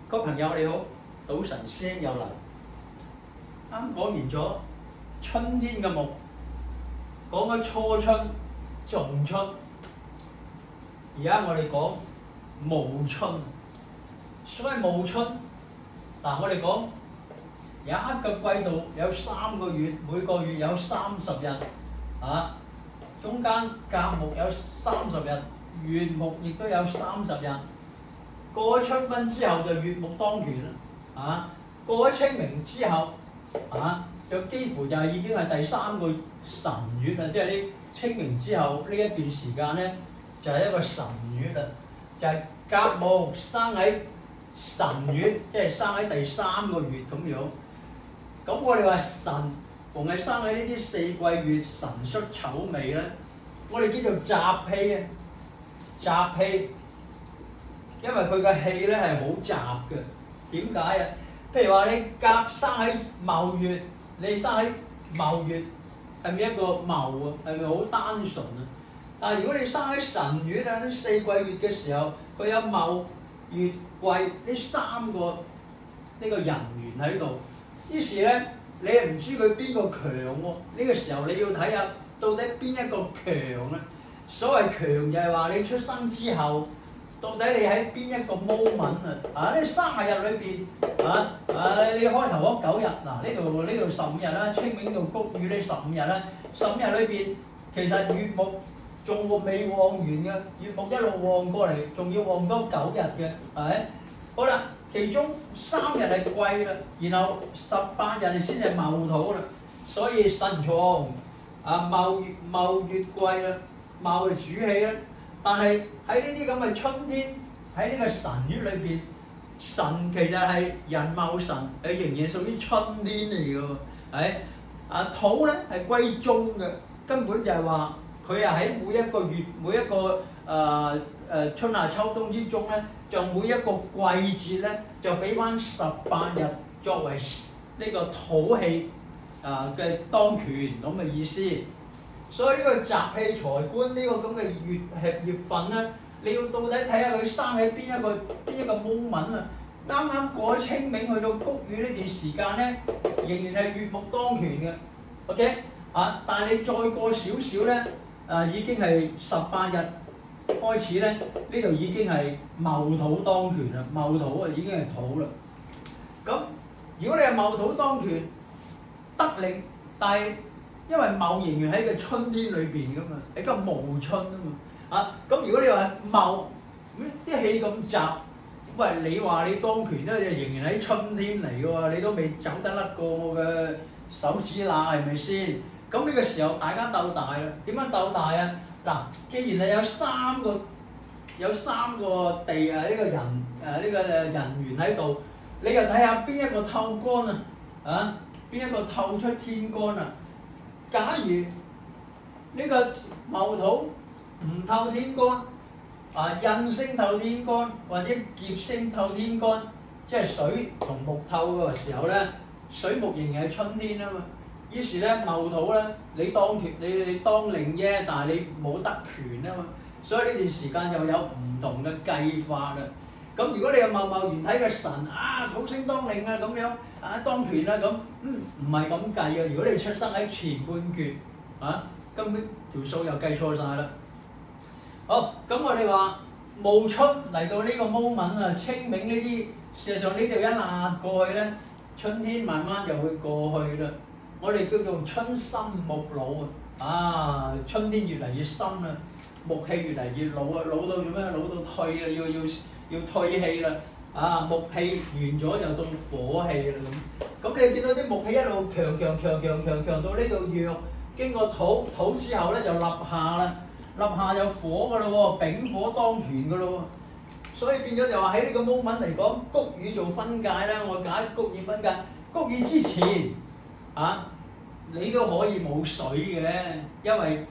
各位朋友你好，賭神聲又嚟。啱講完咗春天嘅木，講咗初春、仲春，而家我哋講暮春。所謂暮春，嗱我哋講有一個季度有3個月，每個月有30日，中間甲木有30日，乙木亦都有30日。過咗春分之後就月木當權啦，過咗清明之後，就幾乎就已經係第3個辰月啦，即係呢清明之後呢一段時間咧，就係一個辰月啦，就係甲木生喺辰月，即係生喺第3個月咁樣。咁我哋話辰逢係生喺呢啲4季月，辰戌丑未咧，我哋叫做雜氣啊，雜氣。因為佢嘅氣咧係好雜嘅，點解啊？譬如話你甲生喺卯月，你生喺卯月，係咪一個卯啊？係咪好單純啊？但係如果你生喺辰月啊，呢4季月嘅時候，佢有卯、月、癸呢3個呢個人緣喺度，於是咧你又唔知佢邊個強喎？呢個時候你要睇下到底邊一個強啊？所謂強就係話你出生之後。到底你喺邊一個 moment 啊？呢30日裏邊你開頭嗰9日，嗱呢度15日啦，清明到谷雨呢15日啦，15日裏邊其實月木仲未旺完嘅，月木一路旺過嚟，仲要旺多9日嘅，係咪？好啦，其中3日係癸啦，然後18日先係卯土啦，所以辰藏卯月癸啦，卯係主氣啦。但係喺呢啲咁嘅春天，喺呢個辰月裏邊，辰其實係寅卯辰，佢仍然屬於春天嚟嘅喎，係土咧係歸中嘅，根本就係話佢係喺每一個月、每一個春夏秋冬之中咧，就每一個季節咧就俾翻18日作為呢個土氣嘅當權咁嘅意思。所以呢個雜氣財官呢個咁嘅月份咧，你要到底睇下佢生喺邊一個 moment 啊！啱啱過咗清明去到谷雨呢段時間咧，仍然係月木當權嘅 ，OK 但係你再過少少咧，已經係18日開始咧，呢度已經係卯土當權啦，卯土已經係土啦。咁如果你係卯土當權得令，但係因為卯仍然喺個春天裏邊噶嘛，係個暮春啊嘛，咁如果你話卯啲氣咁雜，喂你話你當權咧，就仍然喺春天嚟嘅喎，你都未走得甩過我嘅手指罅係咪先？咁呢個時候大家鬥大啦，點樣鬥大啊？嗱，既然係有三個地呢個人呢個人緣喺度，你又睇下邊一個透乾啊？邊一個透出天干啊？假如呢個卯土唔透天干，印星透天干或者劫星透天干，即係水同木透嘅時候咧，水木仍然係春天啊嘛。於是咧卯土咧，你當權你當令啫，但係你冇得權啊嘛。所以呢段時間又有唔同嘅計法啦。咁如果你有卯元體嘅辰土星當令啊咁樣當權啦咁，唔係咁計啊！如果你出生喺前半橛根本條數又計錯晒啦。好，咁我哋話暮春嚟到呢個 moment 啊，清明呢啲事實上呢度一壓過去咧，春天慢慢就會過去啦。我哋叫做春深木老春天越嚟越深啦，木氣越嚟越老啊，老到做咩？老到退啊，要退氣啦，木氣完咗就到火氣啦咁。咁你見到啲木氣一路強到呢度弱，經過土之後咧就立夏啦，立夏有火噶咯喎，丙火當權噶咯喎。所以變咗就話喺呢個 moment 嚟講，谷雨做分界啦。我解谷雨分界，谷雨之前你都可以冇水嘅，因為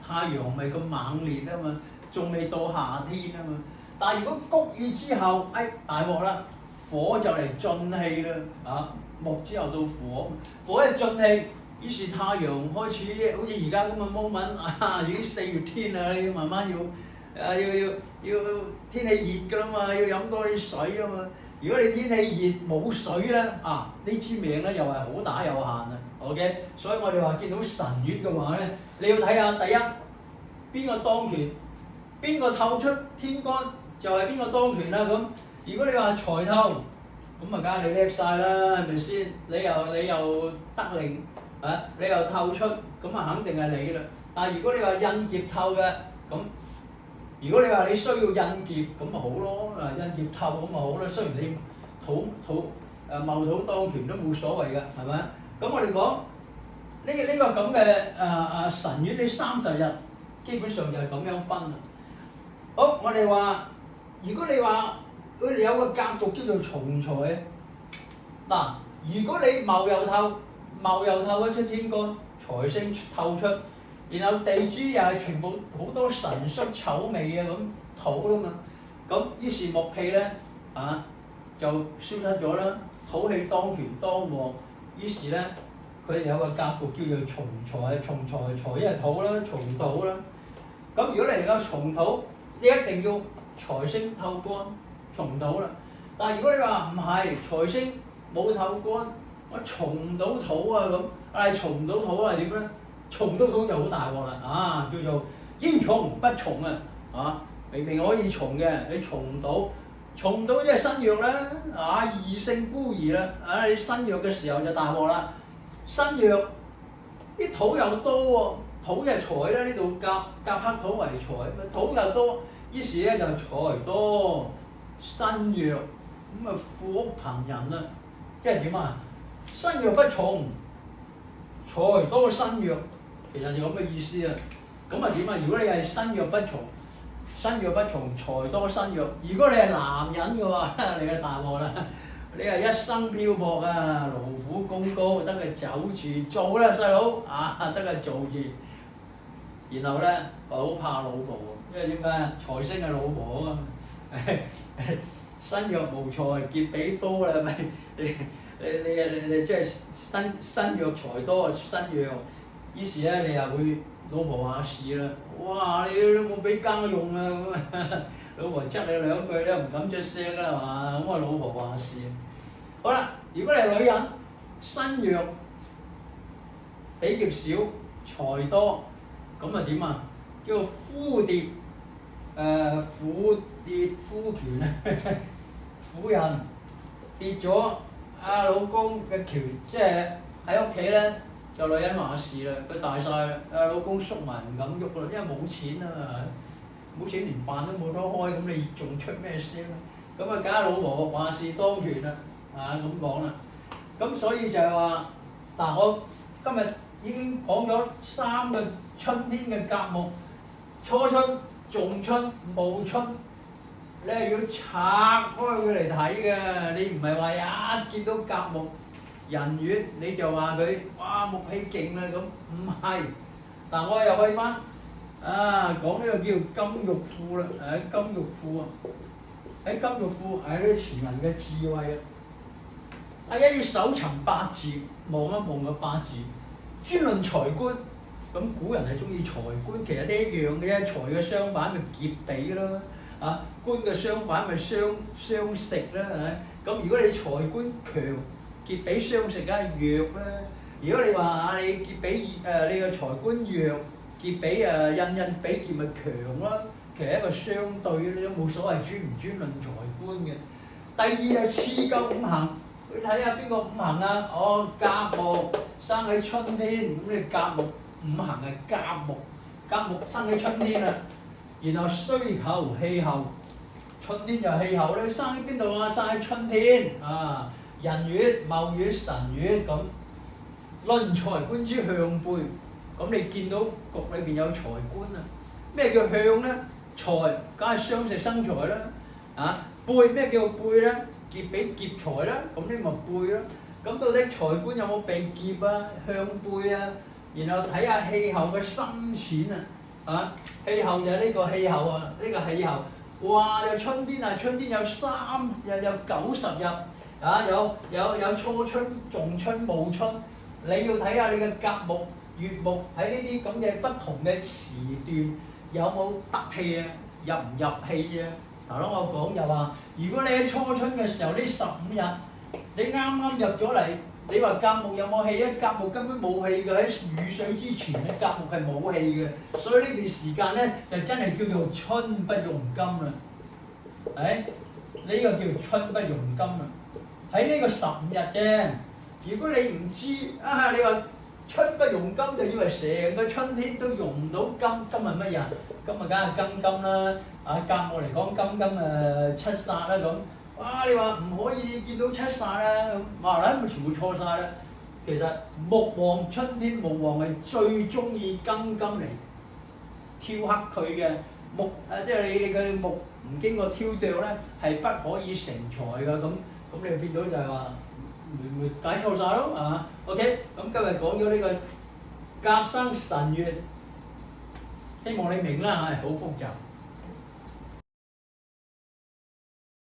太陽唔係咁猛烈啊嘛，仲未到夏天啊嘛。但係如果谷雨之後，大鑊啦，火就嚟進氣啦，木之後到火，火一進氣，於是太陽開始好似而家咁嘅 moment，已經4月天啦，你慢慢要要天氣熱㗎啦嘛，要飲多啲水啊嘛。如果你天氣熱冇水咧，呢支命咧又係好打有限啊。OK， 所以我哋話見到辰月嘅話咧，你要睇下第一邊個當權，邊個透出天干就係邊個當權啦。咁如果你話財透，咁啊梗係你叻晒啦，係咪先？你又得令你又透出，咁啊肯定係你啦。但係如果你話印劫透嘅，咁如果你話你需要印劫，咁咪好咯。印劫透咁咪好啦。雖然你戊土當權都冇所謂嘅，係咪？咁我哋講呢個咁嘅辰月呢30日，基本上就係咁樣分啦。好，我哋話，如果你話佢哋有個格局叫做重財，嗱，如果你戊又透一出天干，財星透出，然後地支又係全部好多辰戌丑未啊咁土啦嘛，咁於是木氣咧就消失咗啦，土氣當權當旺，於是咧佢哋有個格局叫做重財，財一係土啦，重土啦。咁如果你能夠重土，你一定要財星透干重土啦。但係如果你話唔係財星冇透干，我重唔到土啊咁，重唔到土係點咧？重到土就好大鑊啦，叫做應重不重啊！明明可以重嘅，你重唔到即係身弱啦，異性孤兒啦，你身弱嘅時候就大鑊啦。身弱啲土又多喎，土就係財啦，呢度夾黑土為財，土又多，於是咧就財多身弱，咁啊富屋貧人啦，即係點啊？身弱不重，財多身弱。其實就咁嘅意思啊，咁啊點啊？如果你係身弱不從，財多身弱。如果你係男人嘅話，你係大鑊啦！你係一生漂泊啊，勞苦功高，得佢走住做啦，細佬得佢做住。然後咧，好怕老婆，因為點解？財星係老婆啊嘛，身弱無財，劫比多啦，咪你即係身弱財多身弱。於是咧，你又會老婆話事啦，哇！你都冇俾家用啊咁啊，老婆質你兩句，你又唔敢出聲啦，係嘛？咁啊，老婆話事。好啦，如果你係女人，身弱，比劫少，財多，咁啊點啊？叫做夫跌，婦跌夫權啊，婦人跌咗老公嘅權，即係喺屋企咧。就女人話事啦，佢大晒啦，老公縮埋唔敢喐啦，因為冇錢啊嘛，冇錢連飯都冇得開，咁你仲出咩聲咧？咁啊，梗係老婆話事當權啦，咁講啦。咁所以就係話，我今日已經講咗3個春天嘅甲木，初春、仲春、暮春，你係要拆開佢嚟睇嘅，你唔係話一見到甲木人月你就話佢哇木氣勁啦咁，唔係。我又去翻講呢個叫金玉庫啦，金玉庫啊，喺金玉庫係啲前人嘅智慧啊。大家要搜尋八字，望一望個八字，專論財官。咁古人係中意財官，其實都一樣嘅啫。財嘅相反咪劫比啦，官嘅相反咪相食啦，係咪？咁如果你財官強，劫比相食梗係弱啦。如果你話你劫比你個財官弱，劫比印比劫咪強啦。其實一個相對，你都冇所謂專唔專論財官嘅。第二就次夠五行，你睇下邊個五行啊？甲木生喺春天，咁你甲木五行係甲木生喺春天啦。然後需求氣候，春天就氣候咧，生喺邊度啊？生喺春天人月、戊月、辰月咁。論財官之向背，咁你見到局裏邊有財官啊？咩叫向咧？財梗係相食生財啦。背咩叫背咧？劫比劫財啦，咁呢咪背啦。咁到底財官有冇被劫啊？向背啊？然後睇下氣候嘅深淺啊！氣候就係呢個氣候啊，呢個氣候，哇！有春天啊，春天有90日。有初春、仲春、暮春，你要睇下你嘅甲木、乙木喺呢啲咁嘅不同嘅時段有冇得氣啊？入唔入氣啫。頭先我講就話，如果你喺初春嘅時候呢15日，你啱啱入咗嚟，你話甲木有冇氣啊？甲木根本冇氣嘅，喺雨水之前咧，甲木係冇氣嘅，所以呢段時間咧就真係叫做春不用金啦。呢個叫做春不用金啦。喺呢個15日啫，如果你唔知你話春不用金，就以為成個春天都用唔到金。金係乜嘢啊？金梗係庚金啦。甲木嚟講，庚金七煞啦咁。你話唔可以見到七煞啦，咁咪全部錯晒啦。其實木旺，春天木旺係最中意庚金嚟挑黑佢嘅木，即係你嘅木唔經過挑掉咧，係不可以成財㗎。咁你變到就係話會解錯晒咯OK， 咁今日講咗呢個甲申辰月，希望你明啦好複雜。